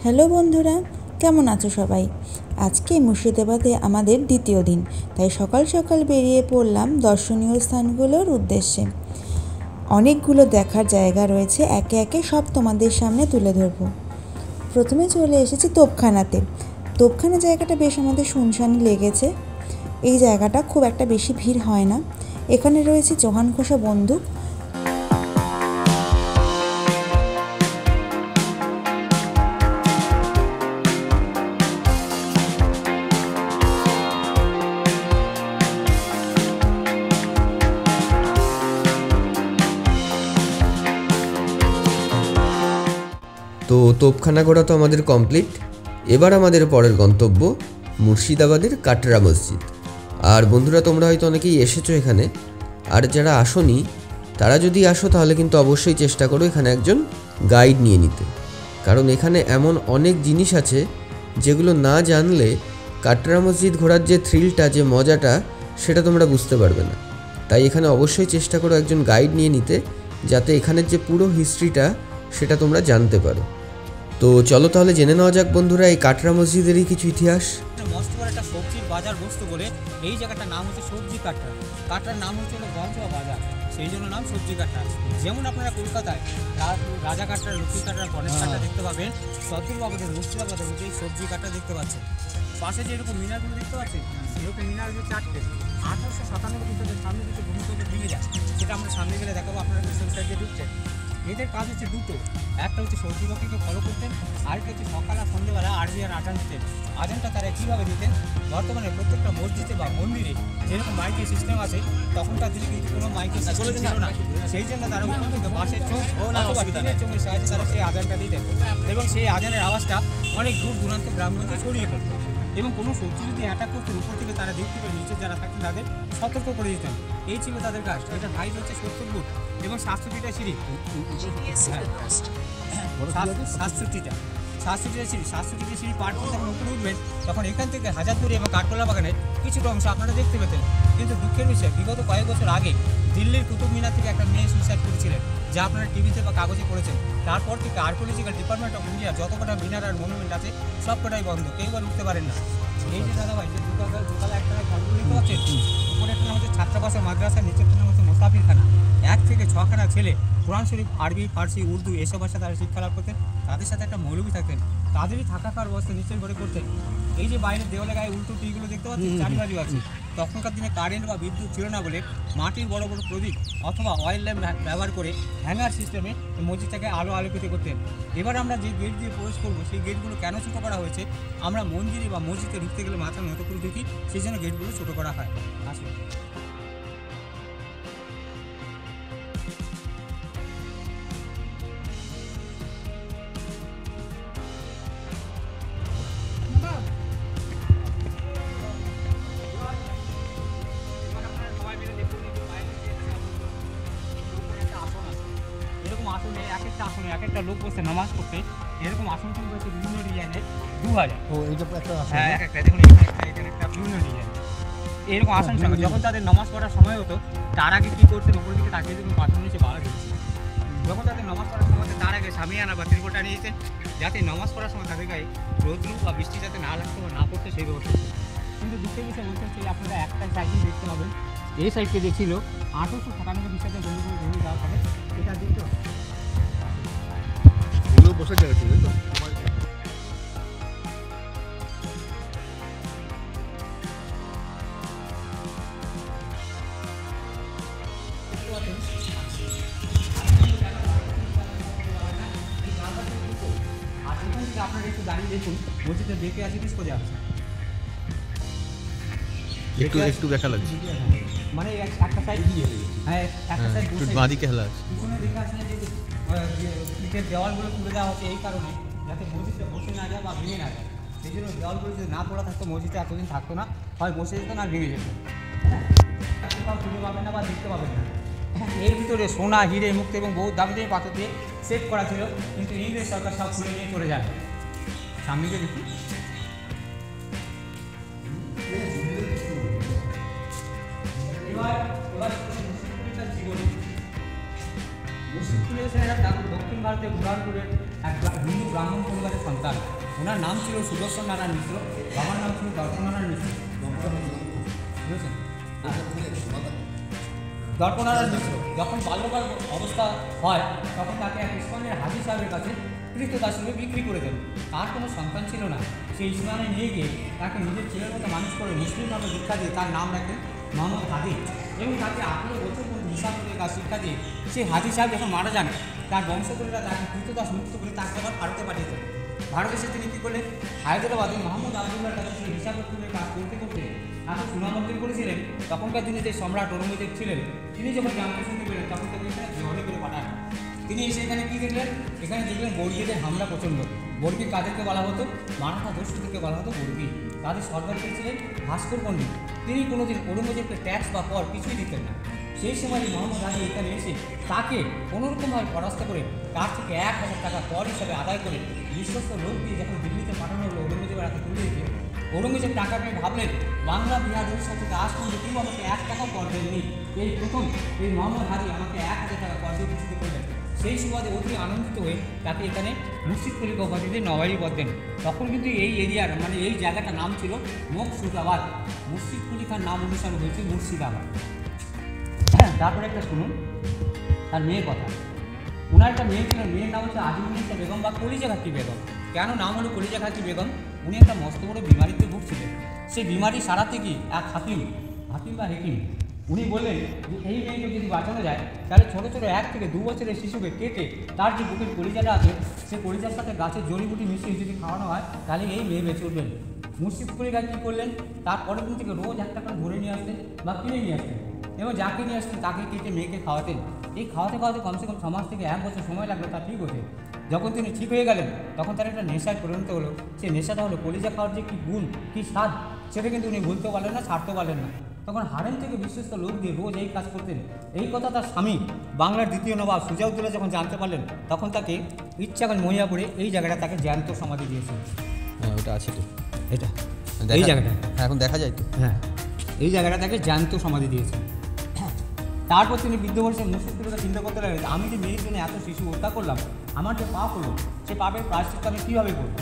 Hello বন্ধুরা, কেমন আছো সবাই? আজকে মুর্শিদাবাদে আমাদের দ্বিতীয় দিন, তাই সকাল সকাল বেরিয়ে পড়লাম দর্শনীয় স্থানগুলোর উদ্দেশ্যে। অনেকগুলো দেখার জায়গা রয়েছে, একে একে সব তোমাদের সামনে তুলে ধরবো। প্রথমে চলে এসেছি তোপখানাতে। তোপখানা জায়গাটা বেশ আমাদের শুনশানি লেগেছে। এই জায়গাটা খুব একটা বেশি ভিড় হয় না। এখানে রয়েছে চৌহান ঘোষা বন্দুক। তো তোপখানা ঘোরা তো আমাদের কমপ্লিট। এবার আমাদের পরের গন্তব্য মুর্শিদাবাদের কাটরা মসজিদ। আর বন্ধুরা, তোমরা হয়তো অনেকেই এসেছো এখানে, আর যারা আসোনি তারা যদি আসো তাহলে কিন্তু অবশ্যই চেষ্টা করো এখানে একজন গাইড নিয়ে নিতে, কারণ এখানে এমন অনেক জিনিস আছে যেগুলো না জানলে কাটরা মসজিদ ঘোরার যে থ্রিলটা, যে মজাটা, সেটা তোমরা বুঝতে পারবে না। তাই এখানে অবশ্যই চেষ্টা করো একজন গাইড নিয়ে নিতে, যাতে এখানের যে পুরো হিস্ট্রিটা সেটা তোমরা জানতে পারো। তো চলো তাহলে জেনে নেওয়া যাক বন্ধুরা এই কাটরা মসজিদেরই কিছু ইতিহাস। মস্ত বড় একটা সবজির বাজার বস্তু বলে এই জায়গাটার নাম হচ্ছে সবজি কাটরা। কাটরার নাম হচ্ছে গঞ্জোয়া বাজার, সেই জন্য নাম সবজি কাটরা। যেমন আপনারা কলকাতায় রাজা কাটরা, লক্ষ্মী কাটরা, গণেশ কাটরা দেখতে পাবেন, সদরবাবুদের মুর্শিদাবাদের মধ্যে এই সবজি কাটরা দেখতে পাচ্ছেন। পাশে যেরকম মিনারগুলো দেখতে পাচ্ছেন, এরকম মিনারগুলো চারটে। 1897 খ্রিস্টাব্দের সামনে কিছু ভূমিকম্প ভেঙে যায়, সেটা আমরা সামনে গেলে দেখাবো। আপনারা পিছন সাইডে ঢুকছেন। এদের কাজ হচ্ছে দুটো, একটা হচ্ছে সবজি বাকিকে ফলো করতেন, আরেকটা হচ্ছে সকাল আর সন্ধ্যেবেলা আরবি আর আজান দিতেন। আজানটা তারা কীভাবে দিতেন? বর্তমানে প্রত্যেকটা মসজিদে বা মন্দিরে যেরকম মাইকের সিস্টেম আছে, তখনকার দিনে কিন্তু কোনো মাইকের সিস্টেম ছিল না। সেই জন্য তারা উপর থেকে বাঁশের চোখ অথবা টিনের চোখের সাহায্যে তারা সেই আজানটা দিতেন, এবং সেই আজানের আওয়াজটা অনেক দূর দূরান্ত গ্রামগঞ্জে ছড়িয়ে পড়ত। এবং কোনো শত্রু যদি অ্যাটাক করতেন, উপর থেকে তারা দেখতে পেয়ে নিচে যারা থাকতেন তাদের সতর্ক করে দিতেন। এই ছিল তাদের কাজ। এটা হাইট হচ্ছে 70 ফুট এবং 700 সিঁড়ি। 700 সিঁড়ি পার করে যখন উপরে উঠবেন, তখন এখান থেকে হাজারদুয়ারি এবং কাঠগোলা বাগানের কিছুটা অংশ আপনারা দেখতে পেতেন। কিন্তু দুঃখের বিষয়, বিগত কয়েক বছর আগে দিল্লির কুতুব মিনার থেকে একটা মেয়ে সুইসাইড করেছিলেন, যা আপনারা টিভিতে বা কাগজে পড়েছেন। তারপর থেকে আর্কিওলজিক্যাল ডিপার্টমেন্ট অফ ইন্ডিয়া যত কটা মিনার আর মনুমেন্ট আছে সব কটাই বন্ধ, কেউ আর উঠতে পারেন না। এই যে দাদা ভাই, যে দোতলা একটা ঘরগুলো দেখতে পাচ্ছেন, উপরের নাম হচ্ছে ছাত্রাবাসা মাদ্রাসা, নিচের নাম হচ্ছে মোসাফিরখানা। 1 থেকে 6খানা ছেলে কোরআন শরীফ, আরবি, ফার্সি, উর্দু এসব ভাষা তারা শিক্ষা লাভ করতেন। তাদের সাথে একটা মৌলবি থাকতেন, তাদেরই থাকা খাওয়ার ব্যবস্থা নিচের ঘরে করতেন। এই যে বাইরের দেওয়ালে গায়ে উল্টো টিগুলো দেখতে পাচ্ছেন, চারিবাজি আছে। তখনকার দিনে কারেন্ট বা বিদ্যুৎ ছিল না বলে মাটির বড় বড় প্রদীপ অথবা অয়েল ল্যাম্প ব্যবহার করে হ্যাঙ্গার সিস্টেমে মসজিদটাকে আলোকিত করতেন। এবার আমরা যে গেট দিয়ে প্রবেশ করবো, সেই গেটগুলো কেন ছোটো করা হয়েছে? আমরা মন্দিরে বা মসজিদে ঢুকতে গেলে মাথা নত করে ঢুকি, সেই জন্য গেটগুলো ছোটো করা হয়। আসলে এরকম আসনে এক একটা লোক বসে নামাজ পড়তে, এরকম আসন কিন্তু হচ্ছে বিভিন্ন ডিজাইনের 2000। হ্যাঁ, এক একটা দেখুন, এখানে একটা বিভিন্ন ডিজাইন এরকম আসন সঙ্গে যখন তাদের নামাজ পড়ার সময় হতো, তার আগে কী করতেন? উপর দিকে তাকিয়ে দেখুন পাথর নিচে বাড়া দিচ্ছে। যখন তাদের নামাজ পড়ার সময় হতো, তার আগে সামিয়ানা বা ত্রিপোটা নিয়ে যেতেন, যাতে নামাজ পড়ার সময় তাদের গায়ে রৌদ্র বা বৃষ্টি যাতে না লাগতো বা না পড়তে, সেই ব্যবস্থা। কিন্তু দুঃখের বিষয় বলতে হচ্ছে, আপনারা একটা সাইডই দেখতে পাবেন। এই সাইডকে দেখছিল 1897 খ্রিস্টাব্দে বন্ধুগুলো ভেঙে যাওয়ার পরে এটা দেখতে বসে যাচ্ছিল। তো আপনারা একটু দাঁড়িয়ে দেখুন, মসজিদের দেখে আছে কিস করে আছে, একটু দেখা লাগছে, মানে একটা সাইড দিয়ে, হ্যাঁ একটা সাইড বাঁদিকে হেলা আছে। পিছনে দেখে আসলে যে ইটের দেওয়ালগুলো তুলে দেওয়া হচ্ছে এই কারণে, যাতে মসজিদটা বসে না যায় বা ভেঙে না যায়। সেই জন্য দেওয়ালগুলো যদি না পড়া থাকতো, মসজিদটা এতদিন থাকতো না, হয় বসে যেত না, ভেঙে যেত। খুঁজে পাবেন না বা দেখতে পাবেন না। এর ভিতরে সোনা, হিরে, মুক্ত এবং বহু দামি দামি পাথর দিয়ে সেট করা ছিল, কিন্তু ইংরেজ সরকার সব খুলে নিয়ে চলে যায়। সামনে গিয়ে দেখুন, এবার জীবনী মুর্শিদ কুলি ছিলেন একটা দক্ষিণ ভারতের বুরহানপুরের এক হিন্দু ব্রাহ্মণ পরিবারের সন্তান। ওনার নাম ছিল সুদর্শন নারায়ণ মিশ্র, বাবার নাম ছিল দর্পনারায়ণ মিশ্র। বুঝেছেন? দর্পনারায়ণ মিশ্র যখন বাল্যকাল অবস্থা হয় তখন তাকে এক ইসমানের হাজি সাহেবের কাছে কৃতদাসীকে বিক্রি করে দেন। তার কোনো সন্তান ছিল না। সেই ইসমানে নিয়ে গিয়ে তাকে নিজের ছেলের মতো মানুষ করে মুসলিম নামে শিক্ষা দিয়ে তার নাম রাখেন মোহাম্মদ হাদি, এবং তাকে 18 বছর পর্যন্ত হিসাব করে তার শিক্ষা দিয়ে সেই হাজি সাহেব যখন মারা যান তার বংশধরীরা তাকে কৃতদাস মুক্ত করে তাকে আবার ভারতে পাঠিয়েছেন। ভারতে এসে তিনি কী করলেন, হায়দ্রাবাদে মোহাম্মদ আবদুল্লাহর কাছে সেই হিসাব করে কাজ করতে করতে তাকে সুনাম অর্জন করেছিলেন। তখনকার দিনে যে সম্রাট ঔরঙ্গজেব ছিলেন তিনি যখন জানতে শুনতে পেলেন তখন তাকে এখানে জোরে করে পাঠান। তিনি এসে এখানে কী দেখলেন, এখানে দেখলেন বর্গীদের হামলা প্রচণ্ড। বর্গী কাদেরকে বলা হতো, মারাঠা দস্যুদেরকে বলা হতো বর্গী। তাদের সরকার ছিলেন ভাস্কর পণ্ডিত। তিনি কোনোদিন ঔরঙ্গজেবকে ট্যাক্স বা কর কিছুই দিতেন না। সেই সময় মোহাম্মদ আলী এখানে এসে তাকে কোনোরকমভাবে পরাস্ত করে তার থেকে 1000 টাকা কর হিসাবে আদায় করে বিশ্বস্ত লোক দিয়ে যখন দিল্লিতে পাঠানো হলো ঔরঙ্গজেবের হাতে তুলে দিতে, ঔরঙ্গজেব টাকা পেয়ে ভাবলেন বাংলা বিহার উড়িষ্যা থেকে আজ পর্যন্ত কেউ আমাকে 1 টাকাও কর দেননি, এই প্রথম এই মোহাম্মদ আলী আমাকে 1000 টাকা কর দিয়ে খুশি করলেন। সেই সুবাদে অতি আনন্দিত হয়ে তাকে এখানে মুর্শিদ কুলি উপাধিতে নবাবি পদ দেন। তখন কিন্তু এই এরিয়ার মানে এই জায়গাটার নাম ছিল মুর্শিদাবাদ। মুর্শিদ কুলি খান নাম অনুসারে হয়েছে মুর্শিদাবাদ। তারপরে একটা শুনুন তার মেয়ের কথা। ওনার একটা মেয়ে ছিল, মেয়ের নাম হচ্ছে আজিমুন্নিসা বেগম বা কলিজা খাকি বেগম। কেন নাম হলো কলিজা খাকি বেগম? উনি একটা মস্ত বড় বিমারিতে ভুগছিলেন। সেই বিমারি সারাতে কি এক হাকিম বা হেকিম উনি বললেন যে এই মেয়েকে যদি বাঁচানো যায় তাহলে ছোটো ছোটো 1 থেকে 2 বছরের শিশুকে কেটে তার যে বুকের কলিজাটা আছে সেই কলিজার সাথে গাছের জড়িবুটি মিশিয়ে যদি খাওয়ানো হয় তাহলে এই মেয়ে বেঁচে উঠবেন। মুর্শিদ কুলি খান কী করলেন, তার পরের দিন থেকে রোজ একটা করে ধরে নিয়ে আসতেন বা কিনে নিয়ে আসতেন, এবং যাকে নিয়ে আসতেন তাকে কেটে মেয়েকে খাওয়াতেন। এই খাওয়াতে কমসে কম 6 মাস থেকে 1 বছর সময় লাগলো তার ঠিক হতে। যখন তিনি ঠিক হয়ে গেলেন তখন তার একটা নেশায় পরিণত হলো। সেই নেশাটা হলো কলিজা খাওয়ার যে কী গুণ, কী স্বাদ, সেটা কিন্তু উনি ভুলতেও পারলেন না, ছাড়তেও পারলেন না। তখন হারেম থেকে বিশ্বস্ত লোক দিয়ে রোজ এই কাজ করতেন। এই কথা তার স্বামী বাংলার দ্বিতীয় নবাব সুজাউদ্দৌলা যখন জানতে পারলেন তখন তাকে ইচ্ছা করে মহিয়াপুরে এই জায়গাটা তাকে জ্যান্ত সমাধি দিয়েছেন। হ্যাঁ, ওটা আছে তো, এটা এই জায়গাটা এখন দেখা যায় তো। হ্যাঁ, এই জায়গাটা তাকে জ্যান্ত সমাধি দিয়েছেন। তারপর তিনি বৃদ্ধ বয়সে মুর্শিদ কুলি খান চিন্তা করতে লাগলেন, আমি যে মেয়ের জন্য এত শিশু হত্যা করলাম, আমার যে পাপ হলো সে পাপের প্রায়শ্চিত্ত আমি কীভাবে করব?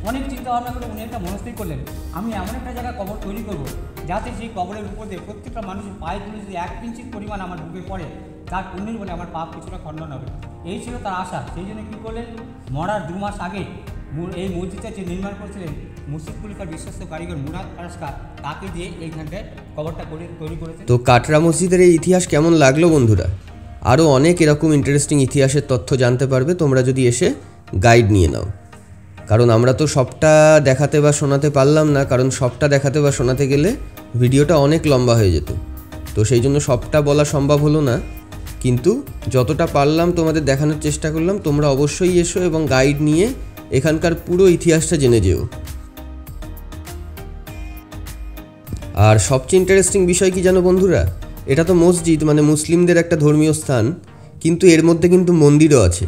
অনেক চিন্তা ভাবনা করে উনি একটা মনস্থির করলেন, আমি এমন একটা জায়গায় কবর তৈরি করব যাতে সেই কবরের উপর দিয়ে প্রত্যেকটা মানুষের পায়ে তুলে যদি 1 ইঞ্চি পরিমাণ আমার বুকে পড়ে তার পুণ্যের বলে আমার পাপ কিছুটা খণ্ডন হবে। এই ছিল তার আশা। সেই জন্য কী করলেন, মরার 2 মাস আগে এই মসজিদটা যে নির্মাণ করেছিলেন মুর্শিদ কুলি খান বিশ্বস্ত কারিগর মুরাদ ফারাস্কা, তাকে দিয়ে এইখানটায় কবরটা তৈরি করেছেন। তো কাটরা মসজিদের এই ইতিহাস কেমন লাগলো বন্ধুরা? আরও অনেক এরকম ইন্টারেস্টিং ইতিহাসের তথ্য জানতে পারবে তোমরা যদি এসে গাইড নিয়ে নাও। কারণ আমরা তো সবটা দেখাতে বা শোনাতে পারলাম না, কারণ সবটা দেখাতে বা শোনাতে গেলে ভিডিওটা অনেক লম্বা হয়ে যেত। তো সেই জন্য সবটা বলা সম্ভব হলো না, কিন্তু যতটা পারলাম তোমাদের দেখানোর চেষ্টা করলাম। তোমরা অবশ্যই এসো এবং গাইড নিয়ে এখানকার পুরো ইতিহাসটা জেনে যেও। আর সবচেয়ে ইন্টারেস্টিং বিষয় কি জানো বন্ধুরা, এটা তো মসজিদ মানে মুসলিমদের একটা ধর্মীয় স্থান, কিন্তু এর মধ্যে কিন্তু মন্দিরও আছে।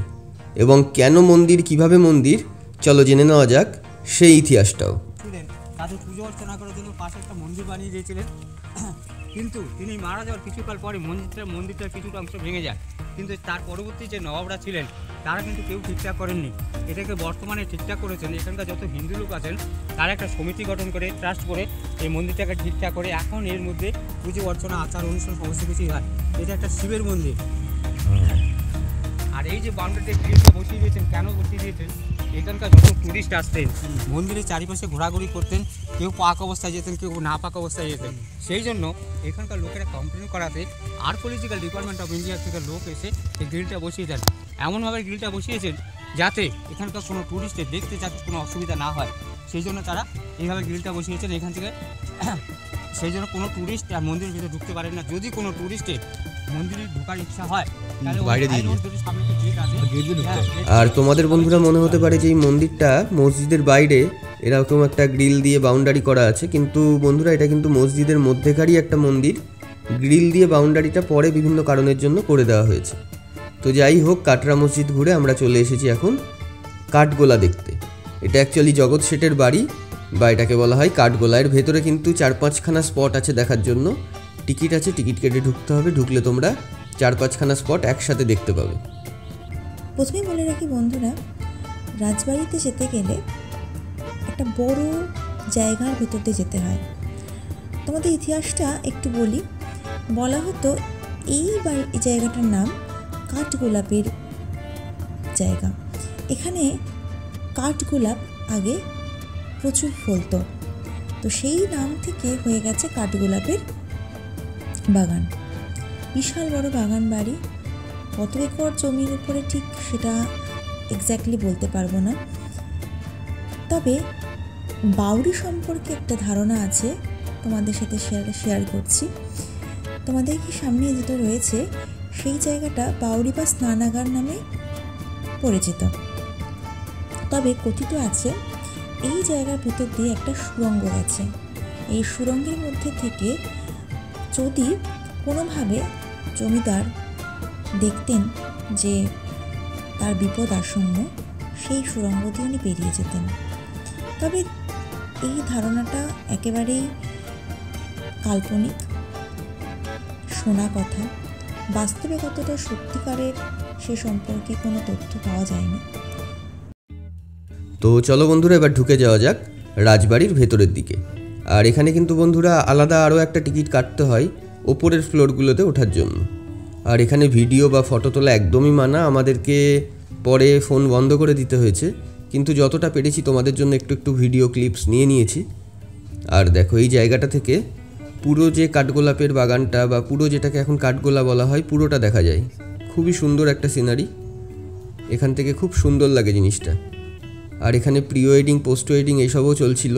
এবং কেন মন্দির, কিভাবে মন্দির, চলো জেনে নেওয়া যাক সেই ইতিহাসটাও। তাদের পুজো অর্চনা করার জন্য পাশে একটা মন্দির বানিয়ে দিয়েছিলেন, কিন্তু তিনি মারা যাওয়ার কিছুকাল পরে মন্দিরটার কিছুটা অংশ ভেঙে যায়। কিন্তু তার পরবর্তী যে নবাবরা ছিলেন তারা কিন্তু কেউ ঠিকঠাক করেননি। এটাকে বর্তমানে ঠিকঠাক করেছেন এখানকার যত হিন্দু লোক আছেন, তারা একটা সমিতি গঠন করে ট্রাস্ট করে এই মন্দিরটাকে ঠিকঠাক করে এখন এর মধ্যে পুজো অর্চনা আচার অনুষ্ঠান সমস্ত কিছুই হয়। এটা একটা শিবের মন্দির। আর এই যে বাউন্ডারিতে গ্রিলটা বসিয়ে দিয়েছেন, কেন বসিয়ে দিয়েছেন, এখানকার যত টুরিস্ট আসতেন মন্দিরের চারিপাশে ঘোরাঘুরি করতেন, কেউ পাক অবস্থায় যেতেন, কেউ না পাক অবস্থায় যেতেন। সেই জন্য এখানকার লোকেরা কমপ্লেন করাতে আর্কোলজিক্যাল ডিপার্টমেন্ট অফ ইন্ডিয়া থেকে লোক এসে এই গ্রিলটা বসিয়ে দেন। এমনভাবে গ্রিলটা বসিয়েছেন যাতে এখানকার কোনো টুরিস্টের দেখতে যাতে কোনো অসুবিধা না হয়, সেই জন্য তারা এইভাবে গ্রিলটা বসিয়েছেন এখান থেকে। সেই জন্য কোনো টুরিস্ট আর মন্দিরের ভিতরে ঢুকতে পারেন না। যদি কোনো টুরিস্টের মন্দিরে ঢোকার ইচ্ছা হয় বাইরে দিয়ে আর তোমাদের বন্ধুরা মনে হতে পারে যে এই মন্দিরটা মসজিদের বাইরে এরকম একটা গ্রিল দিয়ে বাউন্ডারি করা আছে, কিন্তু বন্ধুরা এটা কিন্তু মসজিদের মধ্যেকারই একটা মন্দির। গ্রিল দিয়ে বাউন্ডারিটা পরে বিভিন্ন কারণের জন্য করে দেওয়া হয়েছে। তো যাই হোক, কাটরা মসজিদ ঘুরে আমরা চলে এসেছি এখন কাঠগোলা দেখতে। এটা অ্যাকচুয়ালি জগৎ শেঠের বাড়ি বা এটাকে বলা হয় কাঠগোলা। এর ভেতরে কিন্তু 4-5খানা স্পট আছে দেখার জন্য। টিকিট আছে, টিকিট কেটে ঢুকতে হবে। ঢুকলে তোমরা 4-5খানা স্পট একসাথে দেখতে পাবে। প্রথমেই বলে রাখি বন্ধুরা, রাজবাড়িতে যেতে গেলে একটা বড় জায়গার ভেতর দিয়ে যেতে হয়। তোমাদের ইতিহাসটা একটু বলি। বলা হতো এই জায়গাটার নাম কাঠগোলাপের জায়গা। এখানে কাঠগোলাপ আগে প্রচুর ফলতো, তো সেই নাম থেকে হয়ে গেছে কাঠগোলাপের বাগান। বিশাল বড় বাগান বাড়ি, কত একর জমির উপরে ঠিক সেটা এক্স্যাক্টলি বলতে পারবো না। তবে বাউরি সম্পর্কে একটা ধারণা আছে, তোমাদের সাথে শেয়ার করছি। তোমাদের কি সামনে যেটা রয়েছে সেই জায়গাটা বাউরি বা স্নানাগার নামে পরিচিত। তবে কথিত আছে এই জায়গার ভিতর দিয়ে একটা সুড়ঙ্গ গেছে। এই সুড়ঙ্গের মধ্যে থেকে যদি কোনোভাবে জমিদার দেখতেন যে তার বিপদ আসন্ন, সেই সুড়ঙ্গ দিয়ে উনি বেরিয়ে যেতেন। তবে এই ধারণাটা একেবারেই কাল্পনিক, শোনা কথা। বাস্তবে কতটা সত্যিকারের সে সম্পর্কে কোনো তথ্য পাওয়া যায়নি। তো চলো বন্ধুরা, এবার ঢুকে যাওয়া যাক রাজবাড়ির ভেতরের দিকে। আর এখানে কিন্তু বন্ধুরা আলাদা আরও একটা টিকিট কাটতে হয় ওপরের ফ্লোরগুলোতে ওঠার জন্য। আর এখানে ভিডিও বা ফটো তোলা একদমই মানা, আমাদেরকে পরে ফোন বন্ধ করে দিতে হয়েছে, কিন্তু যতটা পেরেছি তোমাদের জন্য একটু একটু ভিডিও ক্লিপস নিয়ে নিয়েছি। আর দেখো এই জায়গাটা থেকে পুরো যে কাঠগোলাপের বাগানটা বা পুরো যেটাকে এখন কাঠগোলা বলা হয় পুরোটা দেখা যায়। খুবই সুন্দর একটা সিনারি, এখান থেকে খুব সুন্দর লাগে জিনিসটা। আর এখানে প্রি ওয়েডিং, পোস্ট ওয়েডিং এইসবও চলছিল।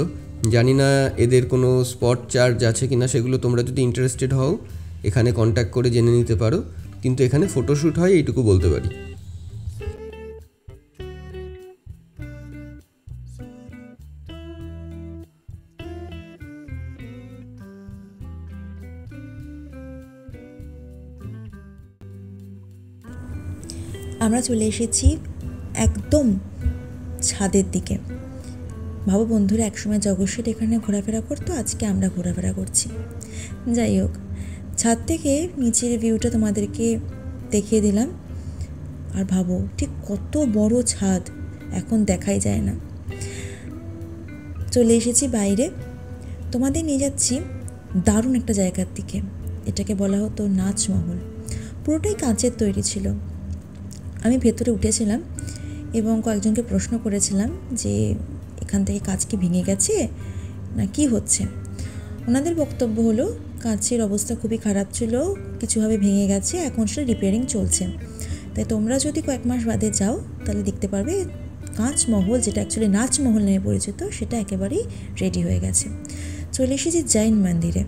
জানি না এদের কোনো স্পট চার্জ আছে কিনা, সেগুলো তোমরা যদি ইন্টারেস্টেড হও এখানে কন্ট্যাক্ট করে জেনে নিতে পারো, কিন্তু এখানে ফটোশ্যুট হয় এইটুকু বলতে পারি। আমরা চলে এসেছি একদম ছাদের দিকে। ভাবো বন্ধুরা, একসময় জগৎসের এখানে ঘোরাফেরা করতো, আজকে আমরা ঘোরাফেরা করছি। যাই হোক, ছাদ থেকে নিচের ভিউটা তোমাদেরকে দেখিয়ে দিলাম। আর ভাবো ঠিক কত বড় ছাদ, এখন দেখাই যায় না। চলে এসেছি বাইরে, তোমাদের নিয়ে যাচ্ছি দারুণ একটা জায়গার দিকে। এটাকে বলা হতো নাচমহল। পুরোটাই কাঁচের তৈরি ছিল। আমি ভেতরে উঠেছিলাম এবং কয়েকজনকে প্রশ্ন করেছিলাম যে এখান থেকে কাঁচ কি ভেঙে গেছে না কি হচ্ছে। ওনাদের বক্তব্য হলো কাঁচের অবস্থা খুবই খারাপ ছিল, কিছুভাবে ভেঙে গেছে, এখন সেটা রিপেয়ারিং চলছে। তাই তোমরা যদি কয়েক মাস বাদে যাও তাহলে দেখতে পারবে কাঁচমহল, যেটা অ্যাকচুয়ালি নাচমহল নামে পরিচিত, সেটা একেবারেই রেডি হয়ে গেছে। চলে এসেছি জৈন মন্দিরে।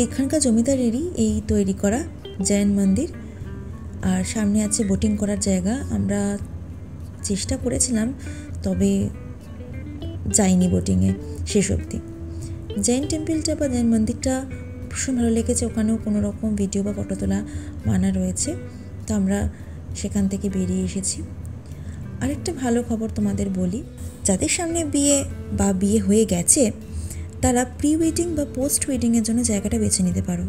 এখানকার জমিদারেরই এই তৈরি করা জৈন মন্দির। আর সামনে আছে বোটিং করার জায়গা। আমরা চেষ্টা করেছিলাম, তবে যাইনি বোটিংয়ে শেষ অবধি। জৈন টেম্পলটা বা জৈন মন্দিরটা ভীষণ ভালো লেগেছে। ওখানেও কোনো রকম ভিডিও বা ফটো তোলা মানা রয়েছে, তো আমরা সেখান থেকে বেরিয়ে এসেছি। আরেকটা ভালো খবর তোমাদের বলি, যাদের সামনে বিয়ে বা বিয়ে হয়ে গেছে তারা প্রি ওয়েডিং বা পোস্ট ওয়েডিংয়ের জন্য জায়গাটা বেছে নিতে পারো।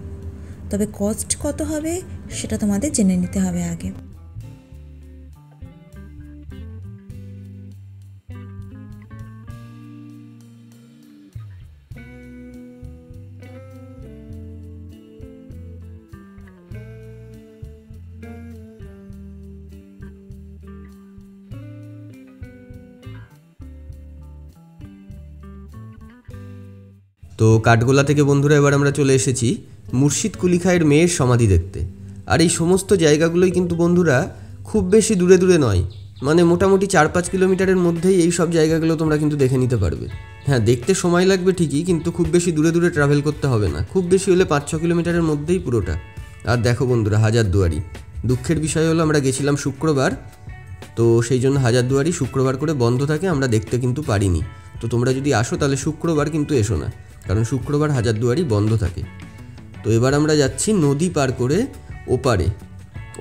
তবে কস্ট কত হবে সেটা তোমাদের জেনে নিতে হবে আগে। তো কাঠগোলা থেকে বন্ধুরা এবার আমরা চলে এসেছি মুর্শিদ কুলি খাঁয়ের মেয়ের সমাধি দেখতে। আর এই সমস্ত জায়গাগুলোই কিন্তু বন্ধুরা খুব বেশি দূরে দূরে নয়, মানে মোটামুটি 4-5 কিলোমিটারের মধ্যেই এই সব জায়গাগুলো তোমরা কিন্তু দেখে নিতে পারবে। হ্যাঁ, দেখতে সময় লাগবে ঠিকই, কিন্তু খুব বেশি দূরে দূরে ট্রাভেল করতে হবে না, খুব বেশি হলে 5-6 কিলোমিটারের মধ্যেই পুরোটা। আর দেখো বন্ধুরা, হাজারদুয়ারি। দুঃখের বিষয় হলো আমরা গেছিলাম শুক্রবার, তো সেই জন্য হাজারদুয়ারি শুক্রবার করে বন্ধ থাকে, আমরা দেখতে কিন্তু পারিনি। তো তোমরা যদি আসো তাহলে শুক্রবার কিন্তু এসো না, কারণ শুক্রবার হাজারদুয়ারি বন্ধ থাকে। তো এবার আমরা যাচ্ছি নদী পার করে ওপারে।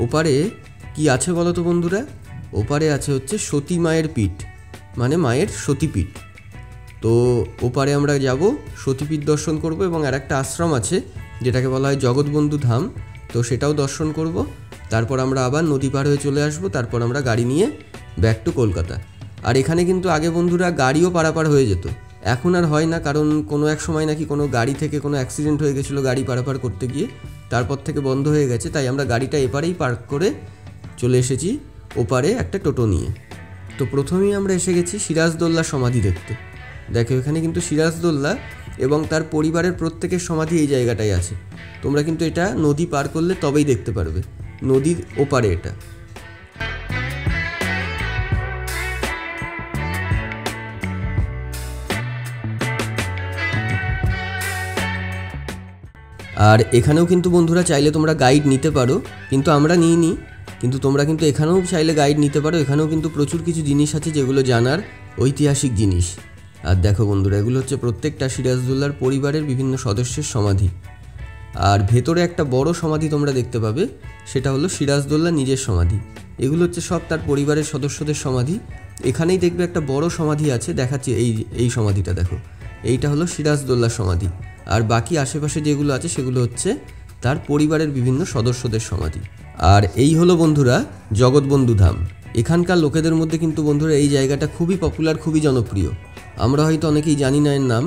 ওপারে কি আছে বলো তো বন্ধুরা? ওপারে আছে হচ্ছে সতী মায়ের পীঠ, মানে মায়ের সতীপীঠ। তো ওপারে আমরা যাব, সতীপীঠ দর্শন করব এবং আর একটা আশ্রম আছে যেটাকে বলা হয় জগৎবন্ধু ধাম, তো সেটাও দর্শন করব। তারপর আমরা আবার নদী পার হয়ে চলে আসবো, তারপর আমরা গাড়ি নিয়ে ব্যাক টু কলকাতা। আর এখানে কিন্তু আগে বন্ধুরা গাড়িও পারাপার হয়ে যেত, এখন আর হয় না, কারণ কোনো এক সময় নাকি কোনো গাড়ি থেকে কোনো অ্যাক্সিডেন্ট হয়ে গেছিলো গাড়ি পারাপার করতে গিয়ে, তারপর থেকে বন্ধ হয়ে গেছে। তাই আমরা গাড়িটা এপারেই পার্ক করে চলে এসেছি ওপারে একটা টোটো নিয়ে। তো প্রথমেই আমরা এসে গেছি সিরাজদৌল্লা সমাধি দেখতে। দেখো এখানে কিন্তু সিরাজদৌল্লা এবং তার পরিবারের প্রত্যেকের সমাধি এই জায়গাটায় আছে। তোমরা কিন্তু এটা নদী পার করলে তবেই দেখতে পারবে, নদীর ওপারে এটা। আর এখানেও কিন্তু বন্ধুরা চাইলে তোমরা গাইড নিতে পারো, কিন্তু আমরা নিইনি, কিন্তু তোমরা কিন্তু এখানেও চাইলে গাইড নিতে পারো। এখানেও কিন্তু প্রচুর কিছু জিনিস আছে যেগুলো জানার ঐতিহাসিক জিনিস। আর দেখো বন্ধুরা, এগুলো হচ্ছে প্রত্যেকটা সিরাজদৌল্লার পরিবারের বিভিন্ন সদস্যের সমাধি। আর ভেতরে একটা বড় সমাধি তোমরা দেখতে পাবে, সেটা হলো সিরাজদৌল্লা নিজের সমাধি। এগুলো হচ্ছে সব তার পরিবারের সদস্যদের সমাধি। এখানেই দেখবে একটা বড় সমাধি আছে, দেখাচ্ছি এই সমাধিটা দেখো, এইটা হলো সিরাজদৌল্লার সমাধি। আর বাকি আশেপাশে যেগুলো আছে সেগুলো হচ্ছে তার পরিবারের বিভিন্ন সদস্যদের সমাধি। আর এই হলো বন্ধুরা জগৎবন্ধু ধাম। এখানকার লোকেদের মধ্যে কিন্তু বন্ধুরা এই জায়গাটা খুবই পপুলার, খুবই জনপ্রিয়। আমরা হয়তো অনেকেই জানি না এর নাম,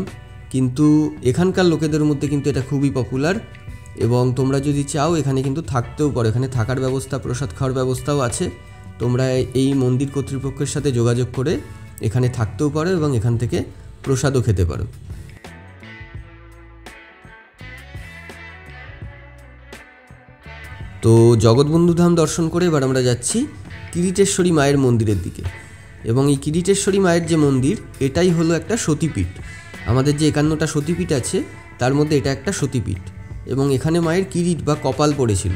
কিন্তু এখানকার লোকেদের মধ্যে কিন্তু এটা খুবই পপুলার। এবং তোমরা যদি চাও এখানে কিন্তু থাকতেও পারো, এখানে থাকার ব্যবস্থা, প্রসাদ খাওয়ার ব্যবস্থাও আছে। তোমরা এই মন্দির কর্তৃপক্ষের সাথে যোগাযোগ করে এখানে থাকতেও পারো এবং এখান থেকে প্রসাদও খেতে পারো। তো জগৎবন্ধু ধাম দর্শন করে এবার আমরা যাচ্ছি কিরিটেশ্বরী মায়ের মন্দিরের দিকে। এবং এই কিরিটেশ্বরী মায়ের যে মন্দির, এটাই হলো একটা সতীপীঠ। আমাদের যে 51টা সতীপীঠ আছে তার মধ্যে এটা একটা সতীপীঠ, এবং এখানে মায়ের কিরিট বা কপাল পড়েছিল,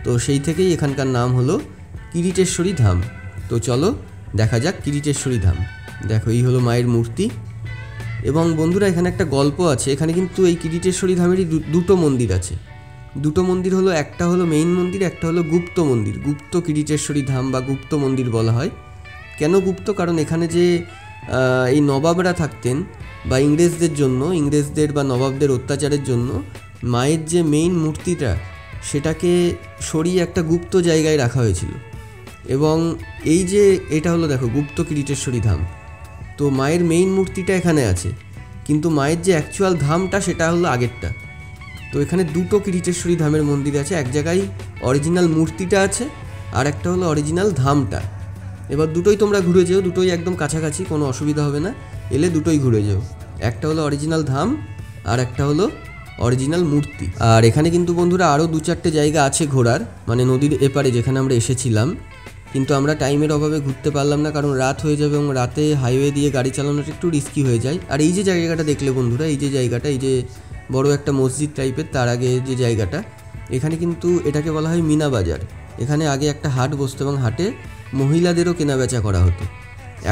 তো সেই থেকেই এখানকার নাম হলো কিরিটেশ্বরী ধাম। তো চলো দেখা যাক কিরিটেশ্বরী ধাম। দেখো এই হলো মায়ের মূর্তি। এবং বন্ধুরা এখানে একটা গল্প আছে, এখানে কিন্তু এই কিরিটেশ্বরী ধামেরই দুটো মন্দির আছে। দুটো মন্দির হলো, একটা হলো মেইন মন্দির, একটা হলো গুপ্ত মন্দির। গুপ্ত কিরিটেশ্বরী ধাম বা গুপ্ত মন্দির বলা হয়। কেন গুপ্ত? কারণ এখানে যে এই নবাবরা থাকতেন, বা ইংরেজদের বা নবাবদের অত্যাচারের জন্য মায়ের যে মেইন মূর্তিটা সেটাকে সরিয়ে একটা গুপ্ত জায়গায় রাখা হয়েছিল। এবং এই যে এটা হলো দেখো গুপ্ত কিরিটেশ্বরী ধাম। তো মায়ের মেইন মূর্তিটা এখানে আছে, কিন্তু মায়ের যে অ্যাকচুয়াল ধামটা সেটা হলো আগেরটা। তো এখানে দুটো কিরিটেশ্বরী ধামের মন্দির আছে, এক জায়গায় অরিজিনাল মূর্তিটা আছে, আর একটা হলো অরিজিনাল ধামটা। এবার দুটোই তোমরা ঘুরে যেও, দুটোই একদম কাছাকাছি, কোনো অসুবিধা হবে না, এলে দুটোই ঘুরে যেও। একটা হলো অরিজিনাল ধাম আর একটা হলো অরিজিনাল মূর্তি। আর এখানে কিন্তু বন্ধুরা আরও 2-4টে জায়গা আছে ঘোরার, মানে নদীর এপারে যেখানে আমরা এসেছিলাম, কিন্তু আমরা টাইমের অভাবে ঘুরতে পারলাম না, কারণ রাত হয়ে যাবে এবং রাতে হাইওয়ে দিয়ে গাড়ি চালানোটা একটু রিস্কি হয়ে যায়। আর এই যে জায়গাটা দেখলে বন্ধুরা, এই যে জায়গাটা, এই যে বড় একটা মসজিদ টাইপের, তার আগে যে জায়গাটা, এখানে কিন্তু এটাকে বলা হয় মিনা বাজার। এখানে আগে একটা হাট বসতো এবং হাটে মহিলাদেরও কেনাবেচা করা হতো।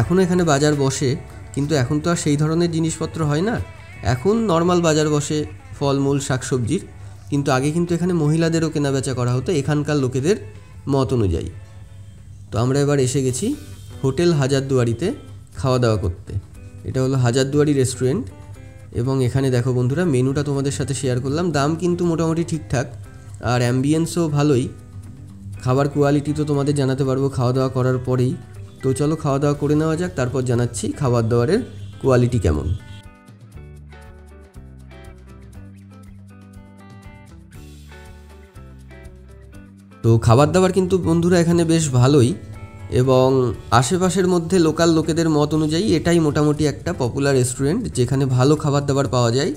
এখনও এখানে বাজার বসে, কিন্তু এখন তো আর সেই ধরনের জিনিসপত্র হয় না, এখন নর্মাল বাজার বসে ফলমূল শাকসবজির, কিন্তু আগে কিন্তু এখানে মহিলাদেরও কেনাবেচা করা হতো এখানকার লোকেদের মত অনুযায়ী। তো আমরা এবার এসে গেছি হোটেল হাজারদুয়ারিতে খাওয়া দাওয়া করতে। এটা হলো হাজারদুয়ারি রেস্টুরেন্ট, এবং এখানে দেখো বন্ধুরা মেনুটা তোমাদের সাথে শেয়ার করলাম। দাম কিন্তু মোটামুটি ঠিকঠাক, আর অ্যাম্বিয়েন্সও ভালোই। খাবার কোয়ালিটি তো তোমাদের জানাতে পারবো খাওয়া দাওয়া করার পরেই। তো চলো খাওয়া দাওয়া করে নেওয়া যাক, তারপর জানাচ্ছি খাবার দাবারের কোয়ালিটি কেমন। তো খাবার দাবার কিন্তু বন্ধুরা এখানে বেশ ভালোই, এবং আশেপাশের মধ্যে লোকাল লোকেদের মত অনুযায়ী এটাই মোটামুটি একটা পপুলার রেস্টুরেন্ট যেখানে ভালো খাবার দাবার পাওয়া যায়।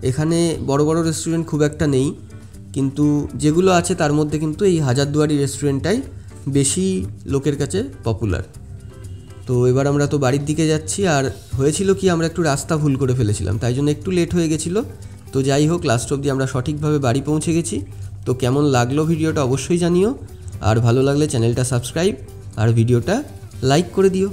এখানে বড় বড় রেস্টুরেন্ট খুব একটা নেই, কিন্তু যেগুলো আছে তার মধ্যে কিন্তু এই হাজারদুয়ারি রেস্টুরেন্টটাই বেশি লোকের কাছে পপুলার। তো এবার আমরা তো বাড়ির দিকে যাচ্ছি, আর হয়েছিল কি আমরা একটু রাস্তা ভুল করে ফেলেছিলাম, তাই জন্য একটু লেট হয়ে গেছিলো। তো যাই হোক, লাস্ট অবধি আমরা সঠিকভাবে বাড়ি পৌঁছে গেছি। তো কেমন লাগলো ভিডিওটা অবশ্যই জানিও, আর ভালো লাগলে চ্যানেলটা সাবস্ক্রাইব আর ভিডিওটা লাইক করে দিও।